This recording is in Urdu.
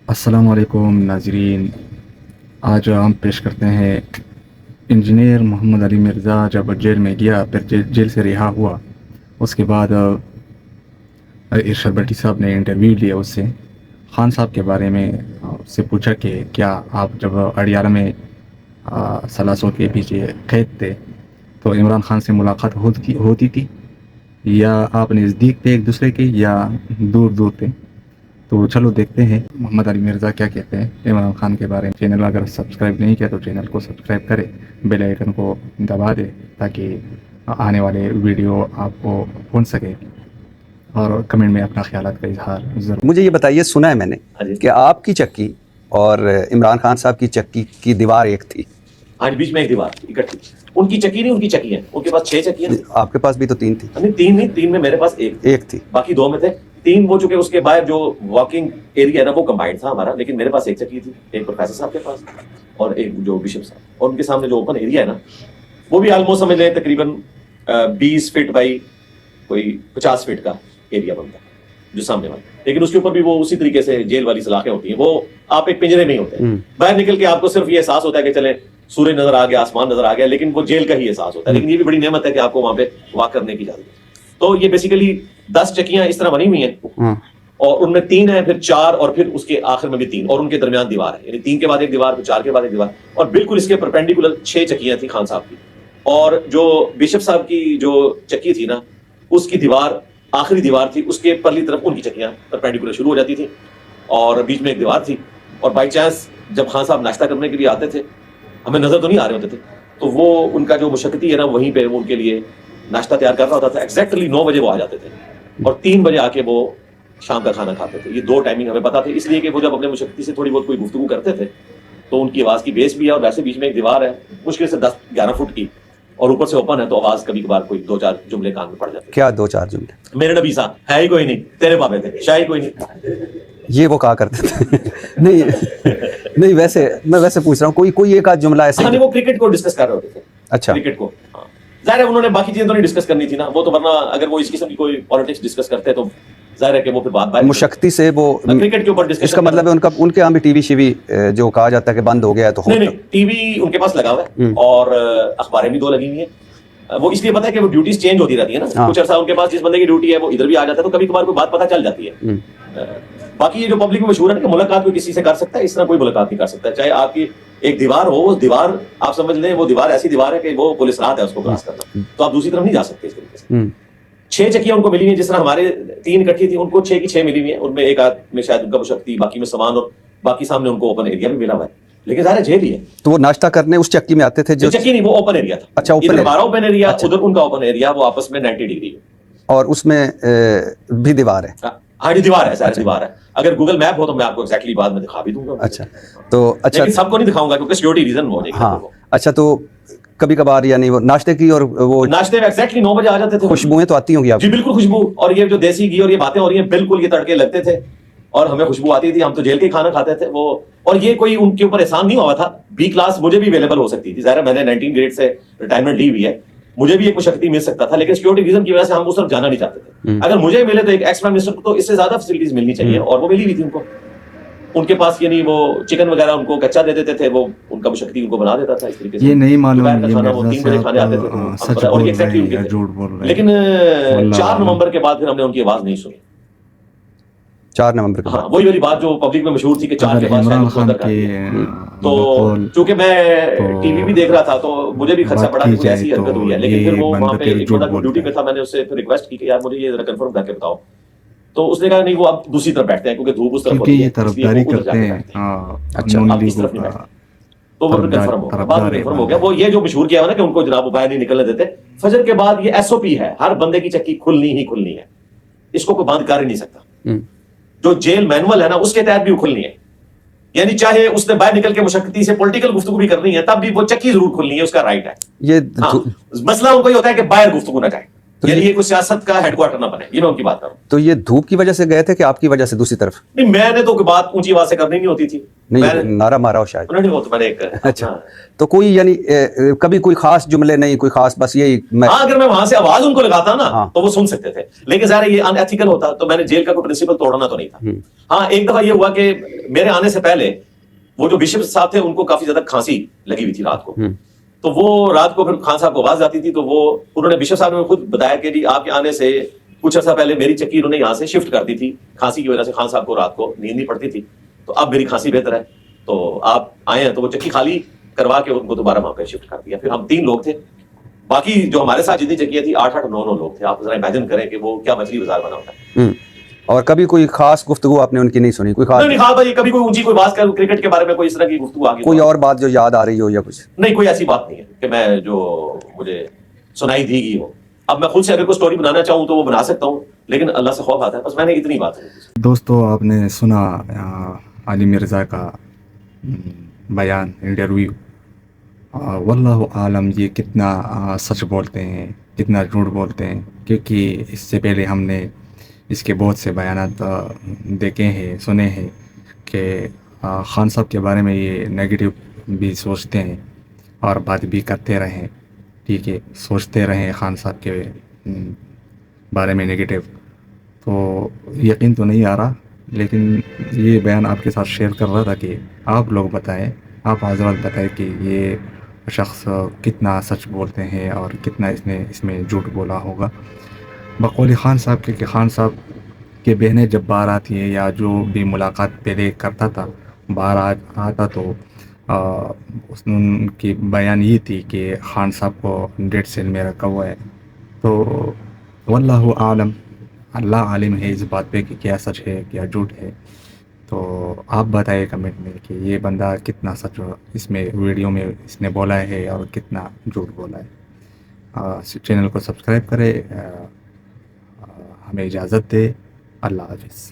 السلام علیکم ناظرین، آج ہم پیش کرتے ہیں انجینئر محمد علی مرزا جب جیل میں گیا، پھر جیل سے رہا ہوا، اس کے بعد ارشاد بٹی صاحب نے انٹرویو لیا اس سے، خان صاحب کے بارے میں اس سے پوچھا کہ کیا آپ جب اڈیالہ میں سلاسوں کے پیچھے قید تھے تو عمران خان سے ملاقات ہوتی تھی، یا آپ نزدیک تھے ایک دوسرے کے یا دور دور تھے؟ تو چلو دیکھتے ہیں محمد علی مرزا کیا کہتے ہیں عمران خان کے بارے میں۔ چینل اگر سبسکرائب نہیں کیا تو چینل کو سبسکرائب کرے، بیل آئیکن کو دبا دے تاکہ آنے والے ویڈیو آپ کو پہنچ سکے، اور کمنٹ میں اپنا خیالات کا اظہار ضرور۔ مجھے یہ بتائیے، سنا ہے میں نے کہ آپ کی چکی اور عمران خان صاحب کی چکی کی دیوار ایک تھی۔ ہاں، بیچ میں ایک دیوار تھی اکٹھی، ان کی چکی نہیں، ان کی چکی ہیں، ان کے پاس 6 چکی ہیں۔ آپ کے پاس بھی تو 3 تھی؟ نہیں، 3 نہیں، 3 میں میرے پاس ایک تھی، باقی 2 میں تھے، 3 وہ چکے، اس کے باہر جو واکنگ ایریا ہے نا وہ کمبائنڈ تھا ہمارا، لیکن میرے پاس ایک چکی تھی، ایک پروفیسر صاحب کے پاس اور ایک جو بشپ صاحب، اور ان کے سامنے جو اوپن ایریا ہے نا وہ بھی آلموسٹ سمجھ لیں تقریباً 20 فٹ بائی کوئی 50 فٹ کا ایریا بنتا ہے جو سامنے والا، لیکن اس کے اوپر بھی وہ اسی طریقے سے جیل والی سلاخیں ہوتی ہیں، وہ آپ ایک پنجرے میں ہی ہوتے ہیں، باہر نکل کے آپ کو صرف یہ احساس ہوتا ہے کہ چلیں سورج نظر آ گیا، آسمان نظر آ گیا، لیکن وہ جیل کا ہی احساس ہوتا ہے، لیکن یہ بھی بڑی نعمت ہے کہ آپ کو وہاں پہ واک کرنے کی اجازت ہے۔ تو یہ بیسیکلی 10 چکیاں اس طرح بنی ہوئی ہیں، اور ان میں 3 ہیں، پھر 4، اور پھر اس کے آخر میں بھی 3، اور ان کے درمیان دیوار ہے، یعنی 3 کے بعد ایک دیوار، پھر 4 کے بعد ایک دیوار، اور بالکل اس کے پرپینڈیکولر 6 چکیاں تھیں خان صاحب کی، اور جو بشپ صاحب کی جو چکی تھی نا اس کی دیوار آخری دیوار تھی، اس کے پرلی طرف ان کی چکیاں پرپینڈیکولر شروع ہو جاتی تھیں، اور بیچ میں ایک دیوار تھی، اور بائی چانس جب خان صاحب ناشتہ کرنے کے لیے آتے تھے، ہمیں نظر تو نہیں آ رہے ہوتے تھے، تو وہ ان کا جو مشقتی ہے نا وہیں پہ وہ ان کے لیے ناشتہ تیار کر رہا ہوتا تھا، ایگزیکٹلی 9 بجے وہ آ جاتے تھے، اور 3 بجے آ کے وہ شام کا کھانا کھاتے تھے۔ یہ 2 ٹائمنگ ہمیں پتا تھے، اس لیے کہ وہ جب اپنے مشقتی سے تھوڑی بہت کوئی گفتگو کرتے تھے تو ان کی آواز کی بیس بھی ہے، اور ویسے بیچ میں ایک دیوار ہے مشکل سے 10-11 فٹ کی، اور اوپر سے اوپن ہے، تو آواز کبھی کبھار کوئی 2-4 جملے کان میں پڑ جاتے ہیں۔ کیا 2-4 جملے؟ میرے نبی صاحب ہے ہی کوئی نہیں، تیرے بابے تھے، شاہ ہی کوئی نہیں، یہ وہ کہا کرتے تھے؟ نہیں ویسے میں پوچھ رہا ہوں، کوئی ایک آدھ جملہ ایسے؟ ہاں، وہ کرکٹ کو ڈسکس کر رہے ہوتے تھے۔ اچھا، کرکٹ کو ظاہر ہے انہوں نے باقی چیزیں تو نہیں ڈسکس کرنی تھی نا، وہ تو ورنہ اگر وہ اس قسم کی کوئی پالیٹکس ڈسکس کرتے تو ظاہر ہے کہ وہ پھر بات مشقتی سے وہ کرکٹ کے اوپر ڈسکشن۔ اس کا مطلب ہے ان کے یہاں بھی ٹی وی شیوی جو کہا جاتا ہے کہ بند ہو گیا ہے تو نہیں، ٹی وی ان کے پاس لگا ہوا ہے، اور اخباریں بھی 2 لگی ہوئی ہیں، وہ اس لیے پتا ہے کہ وہ ڈیوٹیز چینج ہوتی رہتی ہے نا، کچھ عرصہ ان کے پاس جس بندے کی ڈیوٹی ہے وہ ادھر بھی آ جاتا ہے، تو کبھی کبھار کوئی بات پتہ چل جاتی ہے۔ باقی یہ جو پبلک میں مشہور ہے کہ ملاقات کوئی کسی سے کر سکتا ہے، اس طرح کوئی ملاقات نہیں کر سکتا، چاہے آپ کی ایک دیوار ہو، اس دیوار آپ سمجھ لیں وہ دیوار ایسی دیوار ہے کہ وہ پولیس رات ہے اس کو کراس کرنا، تو آپ دوسری طرف نہیں جا سکتے اس طریقے سے۔ 6 چکیاں ان کو ملی ہوئی ہیں، جس طرح ہمارے 3 اکٹھی تھی، ان کو 6 کی 6 ملی ہوئی ہیں، ان میں ایک آدھ میں شاید ان کا مشقتی، باقی میں سامان، اور باقی سامنے ان کو اوپن ایریا بھی ملا ہوا ہے، لیکن ظاہر ہے جیل ہی ہے۔ تو وہ ناشتہ کرنے اس چکی میں آتے تھے؟ جو چکی نہیں، وہ اوپن ایریا تھا۔ اچھا، ادھر ہمارا اوپن ایریا، ادھر ان کا اوپن ایریا، وہ آپس میں 90 ڈگری ہے، اور اس میں بھی دیوار ہے؟ ہاں دیوار ہے، سارے دیوار ہے، اگر گوگل میپ ہو تو میں آپ کو ایگزیکٹلی بعد میں دکھا بھی دوں گا۔ اچھا، تو اچھا، لیکن سب کو نہیں دکھاؤں گا کیونکہ سیکورٹی ریزن ہو جائے گا۔ ہاں، اچھا، تو کبھی کبھار یعنی وہ ناشتے کی، اور وہ ناشتے میں ایگزیکٹلی 9 بجے آ جاتے تھے۔ خوشبوئیں تو آتی ہوں گی آپ؟ جی بالکل خوشبو، اور یہ جو دیسی گھی اور یہ باتیں ہو رہی ہیں بالکل یہ تڑکے لگتے تھے، اور ہمیں خوشبو آتی تھی، ہم تو جیل کے کھانا کھاتے تھے وہ، اور یہ کوئی ان کے اوپر احسان نہیں ہوا تھا، بی کلاس مجھے بھی اویلیبل ہو سکتی تھی، ظاہر ہے میں نے 19 گریڈ سے ریٹائرمنٹ لی ہوئی ہے، مجھے بھی ایک مشقتی مل سکتا تھا، لیکن سیکورٹی ریزن کی وجہ سے ہم اس طرف جانا نہیں چاہتے تھے۔ اگر مجھے ملے تو ایک ایکس پرائم منسٹر کو تو اس سے زیادہ فیسلٹیز ملنی چاہیے، اور وہ ملی ہوئی تھی ان کو، ان کے پاس یعنی وہ چکن وغیرہ ان کو کچا دے دیتے تھے، وہ ان کا مشقتی ان کو بنا دیتا تھا اس طریقے سے۔ یہ نہیں معلوم دوپہر کا یہ کھانا وہ 3 بجے کھانے آتے تھے، مرزا صاحب سچ اور بول ایگزیکٹلی رہے ان ہیں کے یا تھے، جھوٹ بول رہے ہیں؟ لیکن واللہ 4 نومبر کے بعد پھر ہم نے ان کی آواز نہیں سنی۔ 4 نومبر کے ہاں، بعد وہی والی بات جو پبلک میں مشہور تھی کہ 4 کے بعد عمران شاید خان اندر کر کے دیا۔ تو چونکہ میں ٹی وی بھی دیکھ رہا تھا تو مجھے بھی خدشہ پڑا کہ کوئی ایسی حرکت ہوئی ہے، لیکن پھر وہ وہاں پہ ایک بندہ ڈیوٹی پہ تھا، میں نے اس سے پھر ریکویسٹ کی کہ یار مجھے یہ ذرا کنفرم کر کے بتاؤ، تو اس نے کہا نہیں وہ اب دوسری طرف بیٹھتے ہیں کیونکہ دھوپ اس طرف کیونکہ ہوتی ہے، یہ اس لیے طرفداری وہ ادھر جا کرتے کے ہیں بیٹھتے ہیں۔ اچھا، اب اس طرف نہیں بیٹھتے، تو وہ کنفرم ہو گیا، بعد میں کنفرم ہو گیا۔ وہ یہ جو مشہور کیا ہوا نا کہ ان کو جناب باہر نہیں نکلنے دیتے، فجر کے بعد یہ ایس او پی ہے، ہر بندے کی چکی کھلنی ہی کھلنی ہے، اس کو کوئی بند کر ہی نہیں سکتا، جو جیل مینول ہے نا اس کے تحت بھی وہ کھلنی ہے، یعنی چاہے اس نے باہر نکل کے مشقتی سے پولیٹیکل گفتگو بھی کرنی ہے تب بھی وہ چکی ضرور کھلنی ہے، اس کا رائٹ ہے۔ یہ ہاں، مسئلہ ان کو یہ ہوتا ہے کہ باہر گفتگو نہ جائے۔ یعنی یہ کوئی سیاست کا ہیڈ کوارٹر نہ بنے, یہ میں ان کی بات کر رہا ہوں. تو یہ دھوپ کی وجہ سے گئے تھے کہ آپ کی وجہ سے دوسری طرف؟ نہیں, میں نے تو کوئی بات اونچی آواز سے کرنی نہیں ہوتی تھی, نہیں, نعرہ مارا ہو شاید. انہوں نے وہ تو میں نے ایک اچھا, تو کوئی یعنی کبھی کوئی خاص جملے نہیں, کوئی خاص, بس یہی ہاں اگر میں وہاں سے آواز ان کو لگاتا نا تو وہ سن سکتے تھے, لیکن ظاہر یہ ان ایتھیکل ہوتا, تو میں نے جیل کا کوئی پرنسپل توڑنا تو نہیں تھا. ہاں ایک دفعہ یہ ہوا کہ میرے آنے سے پہلے وہ جو بشپ صاحب تھے ان کو کافی زیادہ کھانسی لگی ہوئی تھی رات کو, تو وہ رات کو پھر خان صاحب کو آواز آتی تھی, تو وہ انہوں نے بشپ صاحب نے خود بتایا کہ جی آپ کے آنے سے کچھ عرصہ پہلے میری چکی انہوں نے یہاں سے شفٹ کر دی تھی, کھانسی کی وجہ سے خان صاحب کو رات کو نیند نہیں پڑتی تھی, تو اب میری کھانسی بہتر ہے, تو آپ آئے ہیں, تو وہ چکی خالی کروا کے ان کو دوبارہ وہاں پہ شفٹ کر دیا. پھر ہم 3 لوگ تھے, باقی جو ہمارے ساتھ جتنی چکیاں تھی 8-8 9 لوگ تھے. آپ ذرا امیجن کریں کہ وہ کیا مچھلی بازار بنا ہوتا ہے. اور کبھی کوئی خاص گفتگو آپ نے ان کی نہیں سنی؟ کوئی خاص نہیں خاص بھائی, کبھی کوئی اونچی کوئی بات کر کرکٹ کے بارے میں کوئی اس طرح کی گفتگو آگے, کوئی اور بات جو یاد آ رہی ہو یا کچھ؟ نہیں, کوئی ایسی بات نہیں ہے کہ میں جو مجھے سنائی دی گئی ہو. اب میں خود سے اگر کوئی سٹوری بنانا چاہوں تو وہ بنا سکتا ہوں, لیکن اللہ سے خوف آتا ہے, بس میں نے اتنی بات ہے. دوستو آپ نے سنا علی مرزا کا بیان, انٹرویو. واللہ عالم یہ کتنا سچ بولتے ہیں, کتنا جھوٹ بولتے ہیں, کیونکہ اس سے پہلے ہم نے اس کے بہت سے بیانات دیکھے ہیں, سنے ہیں کہ خان صاحب کے بارے میں یہ نیگیٹو بھی سوچتے ہیں اور بات بھی کرتے رہیں. ٹھیک ہے, سوچتے رہیں خان صاحب کے بارے میں نیگیٹو, تو یقین تو نہیں آ رہا, لیکن یہ بیان آپ کے ساتھ شیئر کر رہا تھا کہ آپ لوگ بتائیں, آپ حضرات بتائیں کہ یہ شخص کتنا سچ بولتے ہیں اور کتنا اس میں جھوٹ بولا ہوگا. بقول خان صاحب کے کہ خان صاحب کے بہنیں جب باہر آتی ہیں یا جو بھی ملاقات پہلے کرتا تھا باہر آتا, تو ان کی بیان یہ تھی کہ خان صاحب کو ڈیڈ سیل میں رکھا ہوا ہے. تو واللہ عالم, اللہ عالم ہے اس بات پہ کہ کیا سچ ہے کیا جھوٹ ہے. تو آپ بتائیے کمنٹ میں کہ یہ بندہ کتنا سچ اس میں ویڈیو میں اس نے بولا ہے اور کتنا جھوٹ بولا ہے. چینل کو سبسکرائب کرے, ہمیں اجازت دے. اللہ حافظ.